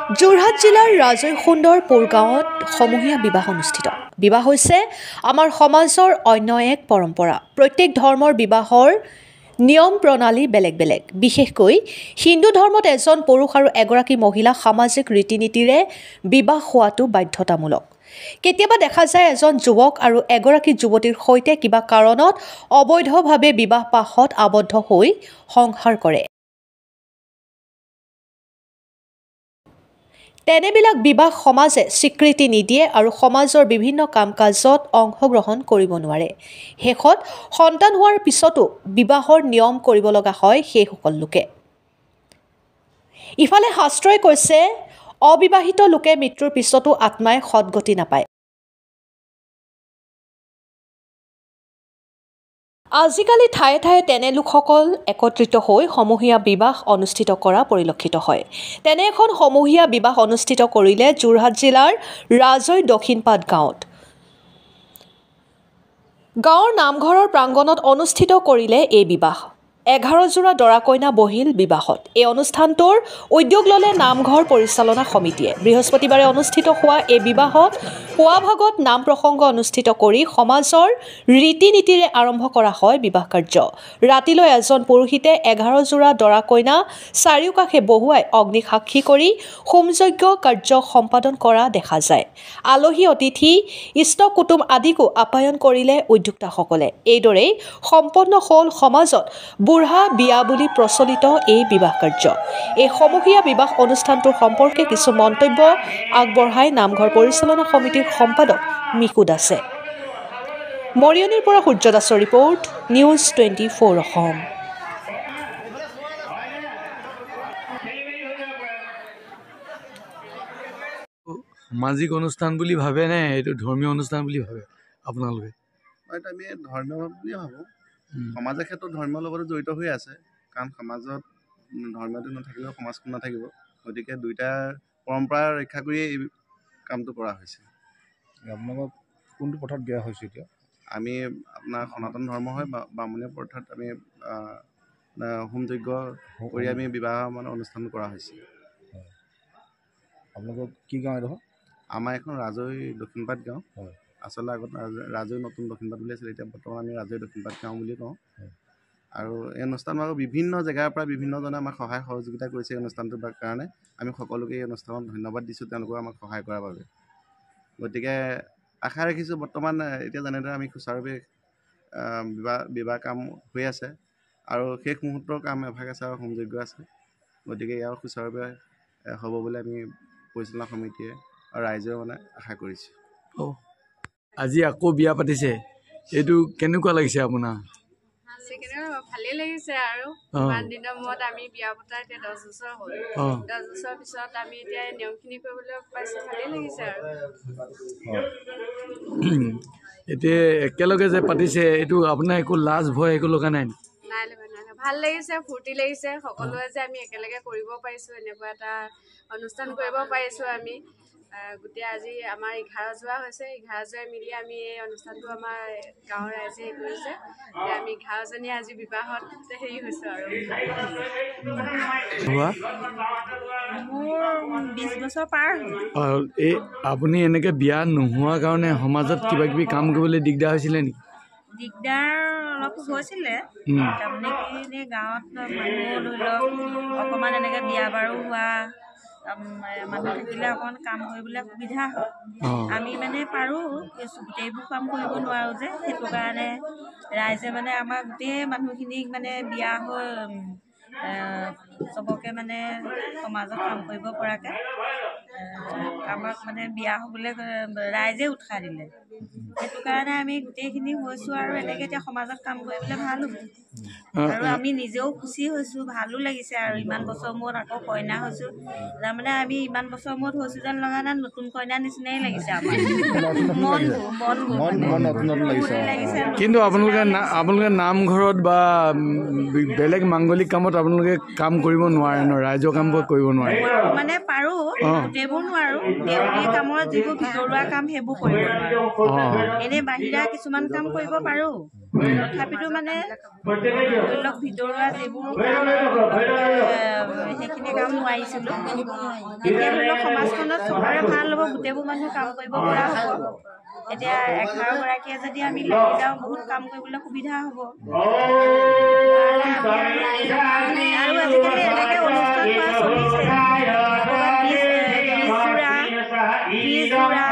যোৰহাট জিলাৰ ৰাজৈসুন্দৰ পৌৰ গাঁৱত সমূহীয়া বিবাহ অনুষ্ঠিত। বিবাহ হৈছে আমাৰ সমাজৰ অন্য এক পৰম্পৰা। প্ৰত্যেক ধৰ্মৰ বিবাহৰ নিয়ম প্ৰণালী বেলেগ বেলেগ। বিশেষকৈ হিন্দু ধৰ্মত এজন পুৰুষ আৰু এগৰাকী মহিলা সামাজিক ৰীতি নীতিৰে বিবাহ হোৱাটো বাধ্যতামূলক। কেতিয়াবা দেখা যায় এজন যুৱক আৰু এগৰাকী যুৱতীৰ সৈতে কিবা কাৰণত অবৈধভাৱে বিবাহ পাশত আবদ্ধ হৈ সংসাৰ কৰে। তেনেবিলাক বিবাহ সমাজে স্বীকৃতি নিদিয়ে আৰু সমাজৰ বিভিন্ন কাম কাজত অংশগ্ৰহণ কৰিব নোৱাৰে। শেষত সন্তান হোৱাৰ পিছতো বিবাহৰ নিয়ম কৰিব লগা হয় সেইসকল লোকে। ইফালে শাস্ত্ৰই কৈছে অবিবাহিত লোকে মৃত্যুৰ পিছতো আত্মাই সদগতি নাপায়। আজিকালি ঠায়ে ঠায়ে তেনে লোকসকল একত্ৰিত হৈ সমূহীয়া বিবাহ অনুষ্ঠিত কৰা পৰিলক্ষিত হয়। তেনে এখন সমূহীয়া বিবাহ অনুষ্ঠিত কৰিলে যোৰহাট জিলাৰ ৰাজৈ দক্ষিণপাট গাঁৱত। গাঁৱৰ নামঘৰৰ প্ৰাংগণত অনুষ্ঠিত কৰিলে এই বিবাহ। 11 যোৰা দৰা কইনা বহিল বিবাহত। এই অনুষ্ঠানটোৰ উদ্যোগ ল'লে নামঘৰ পৰিচালনা সমিতিয়ে। বৃহস্পতিবাৰে অনুষ্ঠিত হোৱা এই বিবাহত পুৱা ভাগত নাম প্ৰসংগ অনুষ্ঠিত কৰি সমাজৰ ৰীতি নীতিৰে আৰম্ভ কৰা হয় বিবাহ কাৰ্য। ৰাতিলৈ এজন পুৰোহিতে 11 যোৰা দৰা কইনা চাৰিওকাষে বহুৱাই অগ্নি সাক্ষী কৰি হোমযজ্ঞ কাৰ্য সম্পাদন কৰা দেখা যায়। আলহী অতিথি ইষ্ট কুটুম আদিকো আপ্যায়ন কৰিলে উদ্যোক্তাসকলে। এইদৰেই সম্পন্ন হ'ল সমাজত বুঢ়া বিয়া বুলি প্ৰচলিত এই বিবাহ কাৰ্য। এই সমূহীয়া বিবাহ অনুষ্ঠানটোৰ সম্পৰ্কে কিছু মন্তব্য আগবঢ়াই নামঘৰ পৰিচালনা সমিতিৰ সম্পাদক মিকু দাসে। মৰিয়নিৰ পৰা সূৰ্য দাসৰ ৰিপৰ্ট, নিউজ 24 অসম। সামাজিক অনুষ্ঠান বুলি ভাবে নে এইটো ধৰ্মীয় অনুষ্ঠান বুলি ভাবে আপোনালোকে? আমি ধৰ্মীয় বুলিয়ে ভাবোঁ। সমাজৰ ক্ষেত্ৰত ধৰ্মৰ লগতো জড়িত হৈ আছে, কাৰণ সমাজত ধৰ্মটো নাথাকিলেও সমাজখন নাথাকিব। গতিকে দুইটা পৰম্পৰা ৰক্ষা কৰিয়ে এই কামটো কৰা হৈছে। আপোনালোকৰ কোনটো পথত বিয়া হৈছে এতিয়া? আমি আপোনাৰ সনাতন ধৰ্ম হয়, বামুণীয়া পথত আমি হোমযজ্ঞ কৰি আমি বিবাহ মানে অনুষ্ঠান কৰা হৈছে। আপোনালোকৰ কি গাঁও এইডোখৰ? আমাৰ এখন ৰাজৈ দক্ষিণপাট গাঁও। হয়। আচলতে আগত ৰাজৈ নতুন দক্ষিণপাট বুলি আছিলে, এতিয়া বৰ্তমান আমি ৰাজৈ দক্ষিণপাট গাঁও বুলি কওঁ। আৰু এই অনুষ্ঠানত বিভিন্ন জেগাৰ পৰা বিভিন্নজনে আমাক সহায় সহযোগিতা কৰিছে এই অনুষ্ঠানটোৰ কাৰণে। আমি সকলোকে এই অনুষ্ঠানত ধন্যবাদ দিছোঁ তেওঁলোকক আমাক সহায় কৰাৰ বাবে। গতিকে আশা ৰাখিছোঁ বৰ্তমান এতিয়া যেনেদৰে আমি সুচাৰুৰূপে বিবাহ কাম হৈ আছে আৰু শেষ মুহূৰ্তৰ কাম এভাগ আছে আৰু হোমযজ্ঞ আছে। গতিকে ইয়াৰ সুচাৰুৰূপে হ'ব বুলি আমি পৰিচালনা সমিতিয়ে আৰু ৰাইজেও মানে আশা কৰিছোঁ। আজি আকৌ বিয়া পাতিছে, এইটো কেনেকুৱা লাগিছে আপোনাৰ? ভালেই লাগিছে আৰু ইমান দিনৰ মূৰত আমি বিয়া পতা এতিয়া 10 বছৰ হ'ল। 10 বছৰ পিছত আমি এতিয়া নিয়মখিনি কৰিবলৈ পাইছোঁ, ভালেই লাগিছে আৰু। এতিয়া একেলগে যে পাতিছে এইটো আপোনাৰ একো লাজ ভয় একো লগা নাই? নাই ভাল লাগিছে, ফূৰ্তি লাগিছে। সকলোৱে যে আমি একেলগে কৰিব পাৰিছোঁ, এনেকুৱা এটা অনুষ্ঠান কৰিব পাৰিছোঁ আমি। গোটেই আজি আমাৰ 11 যোৰা হৈছে, 11 যোৰাই মিলি আমি এই অনুষ্ঠানটো আমাৰ গাঁৱৰ ৰাইজে কৰিছে। আমি 11জনী আজি বিবাহত হেৰি হৈছোঁ আৰু। মোৰ 20 বছৰ পাৰ হ'ল। এই আপুনি এনেকৈ বিয়া নোহোৱাৰ কাৰণে সমাজত কিবা কিবি কাম কৰিবলৈ দিগদাৰ হৈছিলে নেকি? দিগদাৰ অলপ হৈছিলে। তাৰমানে কি এনেই গাঁৱত মানুহ ধৰি লওক অকণমান এনেকৈ বিয়া বাৰু হোৱা মানুহ থাকিলে অকণমান কাম কৰিবলৈ সুবিধা হয়। আমি মানে পাৰোঁ, গোটেইবোৰ কাম কৰিব নোৱাৰোঁ যে, সেইটো কাৰণে ৰাইজে মানে আমাৰ গোটেই মানুহখিনিক মানে বিয়া হৈ চবকে মানে সমাজত কাম কৰিব পৰাকৈ আমাক মানে বিয়া হ'বলৈ ৰাইজে উৎসাহ দিলে। সেইটো কাৰণে আমি গোটেইখিনি হৈছোঁ আৰু এনেকৈ এতিয়া সমাজত কাম কৰিবলৈ ভাল হ'ব। আৰু আমি নিজেও খুচি হৈছোঁ, ভালো লাগিছে আৰু ইমান বছৰ মূৰত আকৌ কইনা হৈছোঁ। তাৰমানে আমি ইমান বছৰ মূৰত হৈছোঁ যেন লগা নাই, নতুন কইনাৰ নিচিনাই লাগিছে আমাৰ মনবোৰ লাগিছে। কিন্তু আপোনালোকে নামঘৰত বা বেলেগ মাংগলিক কামত আপোনালোকে কাম কৰিব নোৱাৰে ন? ৰাইজৰ কামবোৰ কৰিব নোৱাৰে? মানে পাৰোঁ, গোটেইবোৰ নোৱাৰোঁ। দেউৰী কামৰ যিবোৰ ভিতৰুৱা কাম সেইবোৰ কৰিব নোৱাৰোঁ। এনেই বাহিৰা কিছুমান কাম কৰিব পাৰোঁ, তথাপিতো মানে ধৰি লওক ভিতৰুৱা যিবোৰ কাম সেইখিনি তেনেকৈ কাম নোৱাৰিছিলোঁ। এতিয়া ধৰি লওক সমাজখনত চবৰে ভাল হ'ব, গোটেইবোৰ মানুহ কাম কৰিব পৰা হ'ব। এতিয়া 11গৰাকীয়ে যদি আমি লাগি যাওঁ বহুত কাম কৰিবলৈ সুবিধা হ'ব। আৰু আজিকালি এনেকৈ অনুষ্ঠান হোৱা চলিছে, 20 জোৰা